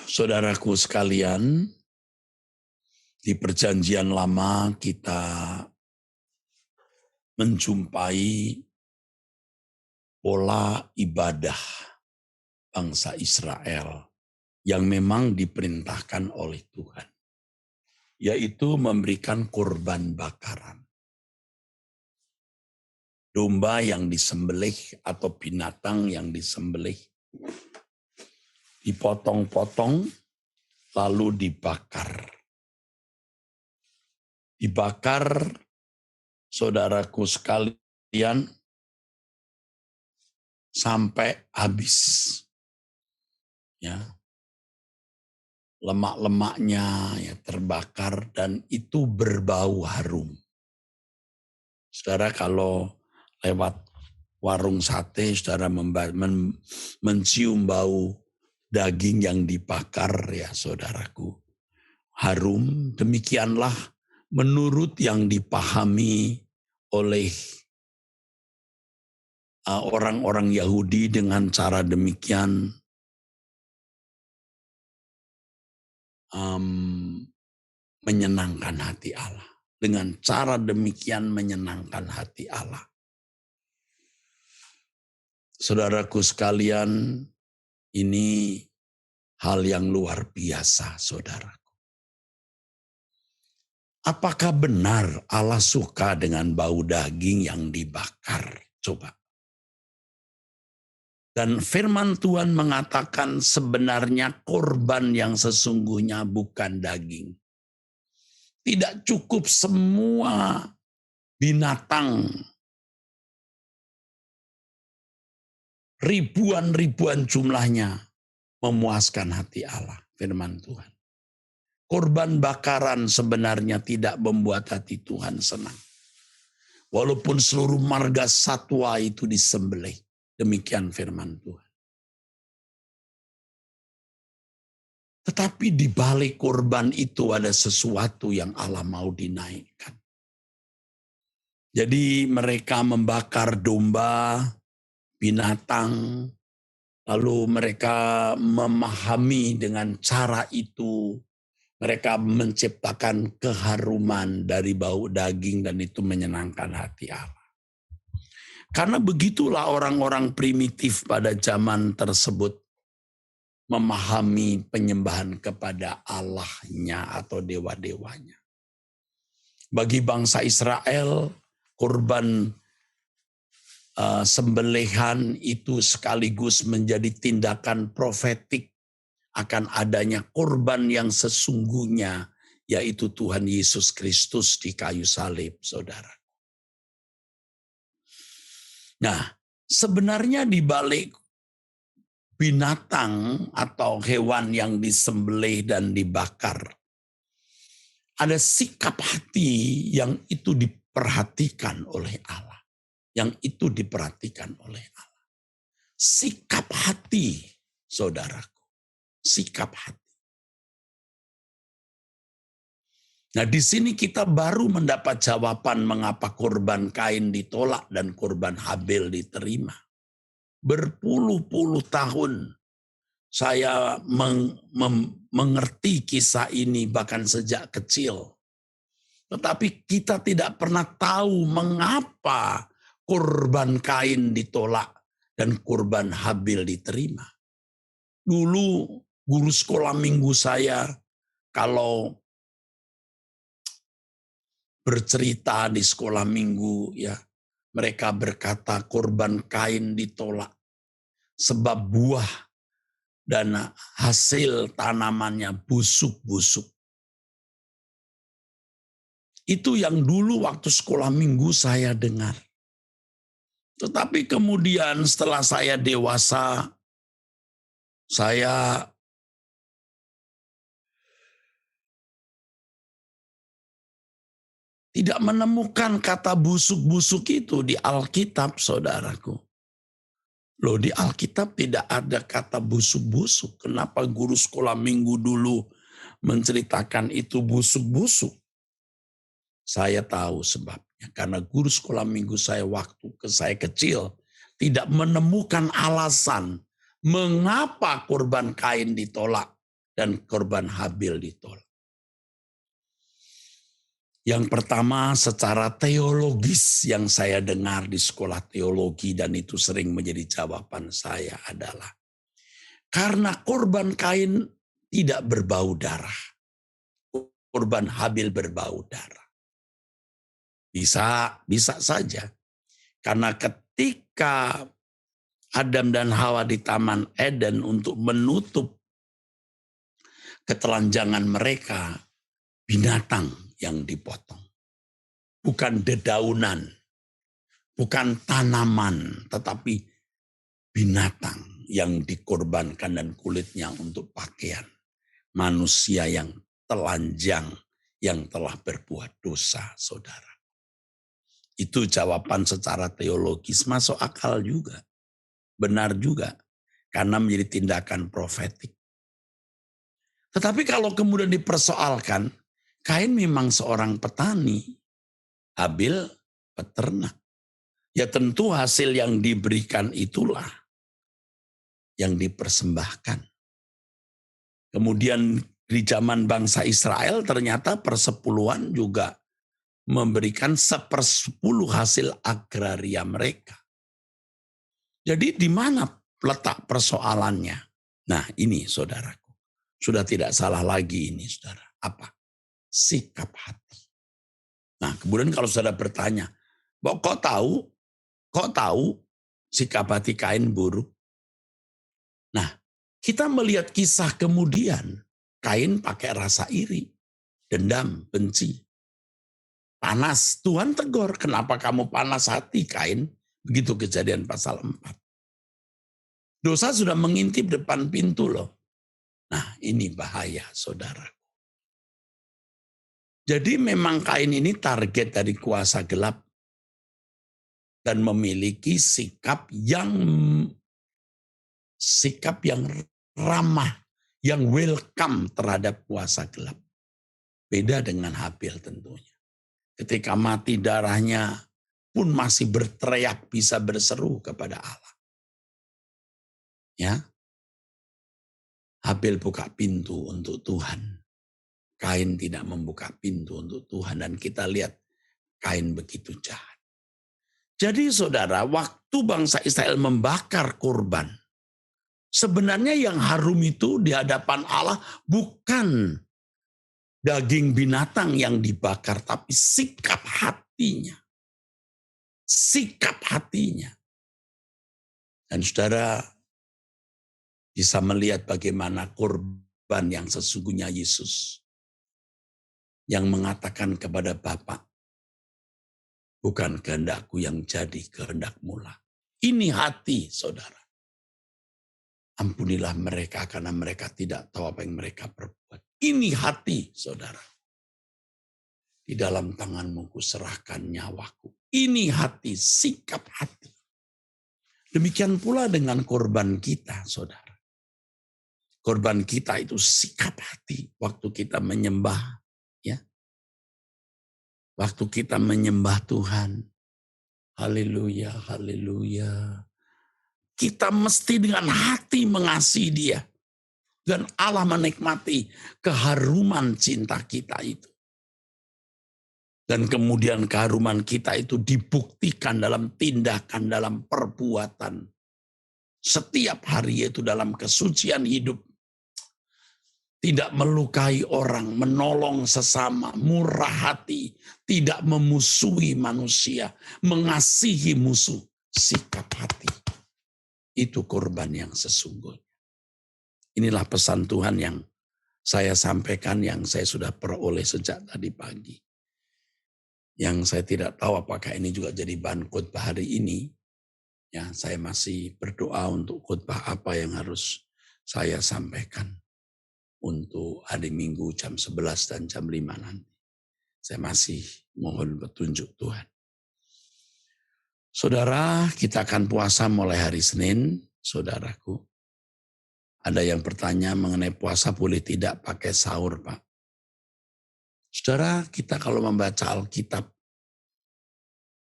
Saudaraku sekalian, di Perjanjian Lama kita menjumpai pola ibadah bangsa Israel yang memang diperintahkan oleh Tuhan, yaitu memberikan korban bakaran. Domba yang disembelih atau binatang yang disembelih, dipotong-potong lalu dibakar. Dibakar, saudaraku sekalian, sampai habis. Ya. Lemak-lemaknya ya terbakar dan itu berbau harum. Saudara kalau lewat warung sate, saudara mencium bau daging yang dibakar ya saudaraku. Harum, demikianlah menurut yang dipahami oleh orang-orang Yahudi. Dengan cara demikian menyenangkan hati Allah. Dengan cara demikian menyenangkan hati Allah. Saudaraku sekalian, ini hal yang luar biasa, saudaraku. Apakah benar Allah suka dengan bau daging yang dibakar? Coba. Dan firman Tuhan mengatakan sebenarnya korban yang sesungguhnya bukan daging. Tidak cukup semua binatang, ribuan-ribuan jumlahnya memuaskan hati Allah, firman Tuhan. Korban bakaran sebenarnya tidak membuat hati Tuhan senang. Walaupun seluruh marga satwa itu disembelih. Demikian firman Tuhan. Tetapi di balik korban itu ada sesuatu yang Allah mau dinaikkan. Jadi mereka membakar domba, binatang, lalu mereka memahami dengan cara itu. Mereka menciptakan keharuman dari bau daging dan itu menyenangkan hati Allah. Karena begitulah orang-orang primitif pada zaman tersebut memahami penyembahan kepada Allahnya atau dewa-dewanya. Bagi bangsa Israel, korban sembelihan itu sekaligus menjadi tindakan profetik akan adanya korban yang sesungguhnya, yaitu Tuhan Yesus Kristus di kayu salib, saudara. Nah, sebenarnya di balik binatang atau hewan yang disembelih dan dibakar, ada sikap hati yang itu diperhatikan oleh Allah. Yang itu diperhatikan oleh Allah. Sikap hati, saudaraku. Sikap hati. Nah, di sini kita baru mendapat jawaban mengapa korban Kain ditolak dan korban Habel diterima. Berpuluh-puluh tahun saya mengerti kisah ini bahkan sejak kecil. Tetapi kita tidak pernah tahu mengapa korban Kain ditolak dan korban Habel diterima. Dulu guru sekolah minggu saya kalau bercerita di sekolah minggu ya, mereka berkata korban Kain ditolak sebab buah dan hasil tanamannya busuk-busuk. Itu yang dulu waktu sekolah minggu saya dengar. Tetapi kemudian setelah saya dewasa, saya tidak menemukan kata busuk-busuk itu di Alkitab, saudaraku. Loh, di Alkitab tidak ada kata busuk-busuk. Kenapa guru sekolah minggu dulu menceritakan itu busuk-busuk? Saya tahu sebabnya. Karena guru sekolah minggu saya waktu saya kecil tidak menemukan alasan mengapa korban Kain ditolak dan korban Habil ditolak. Yang pertama secara teologis yang saya dengar di sekolah teologi dan itu sering menjadi jawaban saya adalah karena korban Kain tidak berbau darah. Korban Habil berbau darah. Bisa saja. Karena ketika Adam dan Hawa di Taman Eden untuk menutup ketelanjangan mereka, binatang yang dipotong. Bukan dedaunan, bukan tanaman, tetapi binatang yang dikorbankan dan kulitnya untuk pakaian. Manusia yang telanjang, yang telah berbuat dosa, saudara. Itu jawaban secara teologis, masuk akal juga. Benar juga, karena menjadi tindakan profetik. Tetapi kalau kemudian dipersoalkan, Kain memang seorang petani, Habil peternak. Ya tentu hasil yang diberikan itulah yang dipersembahkan. Kemudian di zaman bangsa Israel ternyata persepuluhan juga memberikan 1/10 hasil agraria mereka. Jadi di mana letak persoalannya? Nah ini saudaraku, sudah tidak salah lagi ini saudara. Apa? Sikap hati. Nah kemudian kalau saudara bertanya, kok tahu sikap hati Kain buruk? Nah kita melihat kisah kemudian, Kain pakai rasa iri, dendam, benci, panas. Tuhan tegur, kenapa kamu panas hati Kain? Begitu Kejadian pasal 4. Dosa sudah mengintip depan pintu loh. Nah ini bahaya saudara. Jadi memang Kain ini target dari kuasa gelap. Dan memiliki sikap yang ramah, yang welcome terhadap kuasa gelap. Beda dengan Habil tentunya. Ketika mati darahnya pun masih berteriak, bisa berseru kepada Allah. Ya, Habil buka pintu untuk Tuhan. Kain tidak membuka pintu untuk Tuhan. Dan kita lihat Kain begitu jahat. Jadi saudara, waktu bangsa Israel membakar korban, sebenarnya yang harum itu di hadapan Allah bukan daging binatang yang dibakar, tapi sikap hatinya. Sikap hatinya. Dan saudara bisa melihat bagaimana korban yang sesungguhnya Yesus. Yang mengatakan kepada Bapa, bukan kehendakku yang jadi, kehendakmu lah. Ini hati saudara. Ampunilah mereka karena mereka tidak tahu apa yang mereka perbuat. Ini hati saudara. Di dalam tanganmu kuserahkan nyawaku. Ini hati, sikap hati. Demikian pula dengan korban kita saudara. Korban kita itu sikap hati. Waktu kita menyembah. Ya. Waktu kita menyembah Tuhan. Haleluya, haleluya. Kita mesti dengan hati mengasihi dia. Dan Allah menikmati keharuman cinta kita itu. Dan kemudian keharuman kita itu dibuktikan dalam tindakan, dalam perbuatan. Setiap hari yaitu dalam kesucian hidup. Tidak melukai orang, menolong sesama, murah hati, tidak memusuhi manusia, mengasihi musuh, sikap hati. Itu korban yang sesungguhnya. Inilah pesan Tuhan yang saya sampaikan, yang saya sudah peroleh sejak tadi pagi. Yang saya tidak tahu apakah ini juga jadi bahan khotbah hari ini. Ya, saya masih berdoa untuk khotbah apa yang harus saya sampaikan. Untuk hari Minggu jam 11 dan jam 5 nanti. Saya masih mohon petunjuk Tuhan. Saudara, kita akan puasa mulai hari Senin, saudaraku. Ada yang bertanya mengenai puasa boleh tidak pakai sahur, Pak. Saudara, kita kalau membaca Alkitab,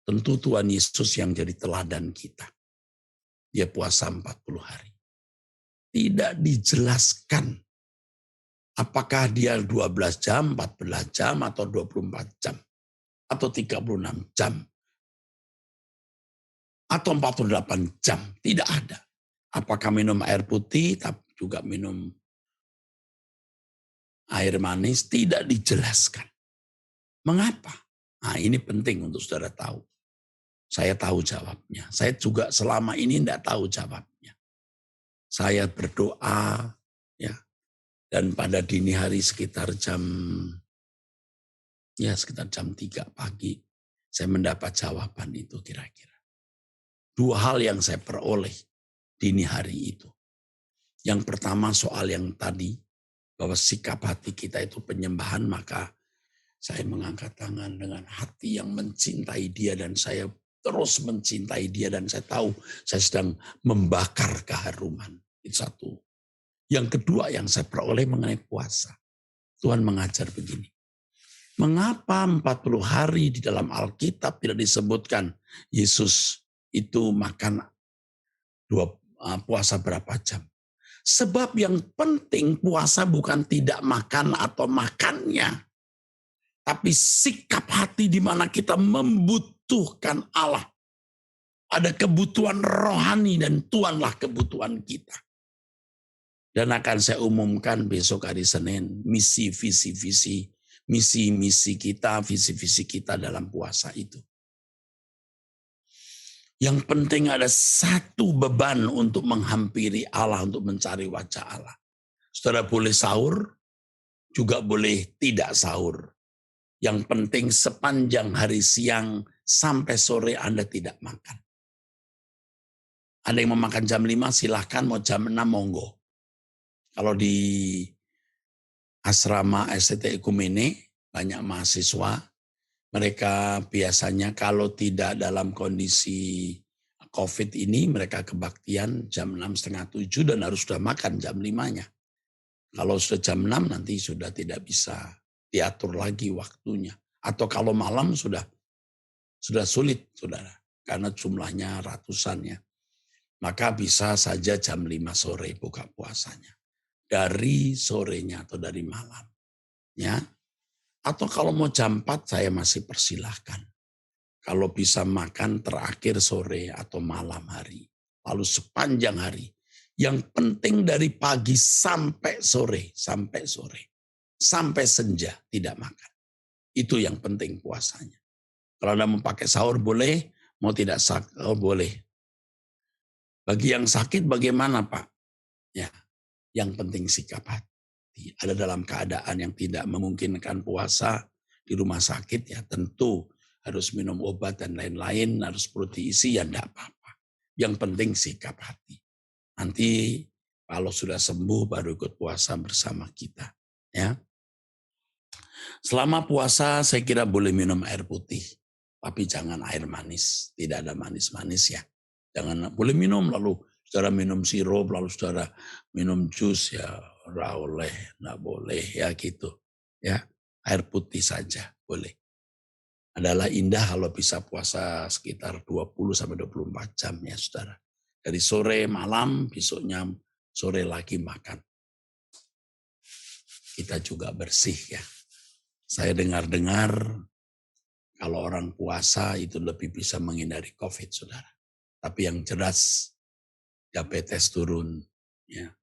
tentu Tuhan Yesus yang jadi teladan kita. Dia puasa 40 hari. Tidak dijelaskan Apakah dia 12 jam, 14 jam, atau 24 jam, atau 36 jam, atau 48 jam? Tidak ada. Apakah minum air putih, tapi juga minum air manis? Tidak dijelaskan. Mengapa? Nah, ini penting untuk saudara tahu. Saya tahu jawabnya. Saya juga selama ini tidak tahu jawabnya. Saya berdoa, ya, dan pada dini hari sekitar sekitar jam 3 pagi, saya mendapat jawaban itu kira-kira. Dua hal yang saya peroleh dini hari itu. Yang pertama soal yang tadi, bahwa sikap hati kita itu penyembahan, maka saya mengangkat tangan dengan hati yang mencintai dia, dan saya terus mencintai dia, dan saya tahu saya sedang membakar keharuman. Itu satu. Yang kedua yang saya peroleh mengenai puasa. Tuhan mengajar begini. Mengapa 40 hari di dalam Alkitab tidak disebutkan Yesus itu makan puasa berapa jam? Sebab yang penting puasa bukan tidak makan atau makannya, tapi sikap hati di mana kita membutuhkan Allah. Ada kebutuhan rohani dan Tuhanlah kebutuhan kita. Dan akan saya umumkan besok hari Senin, misi kita dalam puasa itu. Yang penting ada satu beban untuk menghampiri Allah, untuk mencari wajah Allah. Saudara boleh sahur, juga boleh tidak sahur. Yang penting sepanjang hari siang sampai sore Anda tidak makan. Ada yang mau makan jam 5 silahkan, mau jam 6 monggo. Kalau di asrama STT Ekumene, banyak mahasiswa, mereka biasanya kalau tidak dalam kondisi COVID ini, mereka kebaktian jam 6:30, 7 dan harus sudah makan jam 5-nya. Kalau sudah jam 6 nanti sudah tidak bisa diatur lagi waktunya. Atau kalau malam sudah sulit, saudara, karena jumlahnya ratusan ya. Maka bisa saja jam 5 sore buka puasanya. Dari sorenya atau dari malam. Ya. Atau kalau mau jam 4 saya masih persilahkan. Kalau bisa makan terakhir sore atau malam hari. Lalu sepanjang hari. Yang penting dari pagi sampai sore. Sampai senja tidak makan. Itu yang penting puasanya. Kalau Anda mau pakai sahur boleh, mau tidak sahur boleh. Bagi yang sakit bagaimana Pak? Ya, yang penting sikap hati. Ada dalam keadaan yang tidak memungkinkan puasa di rumah sakit, ya tentu harus minum obat dan lain-lain, harus perut diisi, ya enggak apa-apa. Yang penting sikap hati. Nanti kalau sudah sembuh baru ikut puasa bersama kita. Ya. Selama puasa saya kira boleh minum air putih, tapi jangan air manis. Tidak ada manis-manis ya. Jangan, boleh minum lalu saudara minum sirup, lalu saudara minum jus, ya enggak boleh ya gitu. Ya, air putih saja boleh. Adalah indah kalau bisa puasa sekitar 20-24 jam ya saudara. Dari sore malam, besoknya sore lagi makan. Kita juga bersih ya. Saya dengar-dengar kalau orang puasa itu lebih bisa menghindari COVID, saudara. Tapi yang jelas diabetes turun, ya.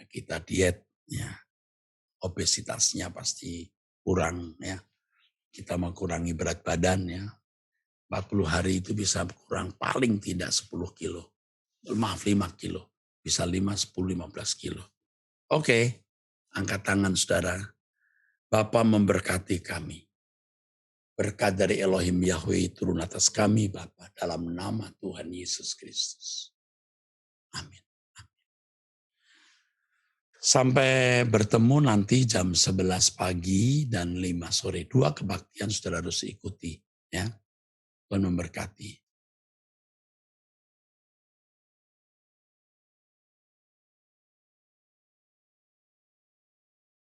Kita diet, ya. Obesitasnya pasti kurang, ya. Kita mau kurangi berat badan, ya. 40 hari itu bisa kurang paling tidak 10 kilo. Maaf 5 kilo. Bisa 5, 10, 15 kilo. Oke, angkat tangan saudara. Bapa memberkati kami. Berkat dari Elohim Yahweh turun atas kami Bapa dalam nama Tuhan Yesus Kristus. Amin. Sampai bertemu nanti jam 11 pagi dan 5 sore. 2 kebaktian saudara harus ikuti. Ya. Tuhan memberkati.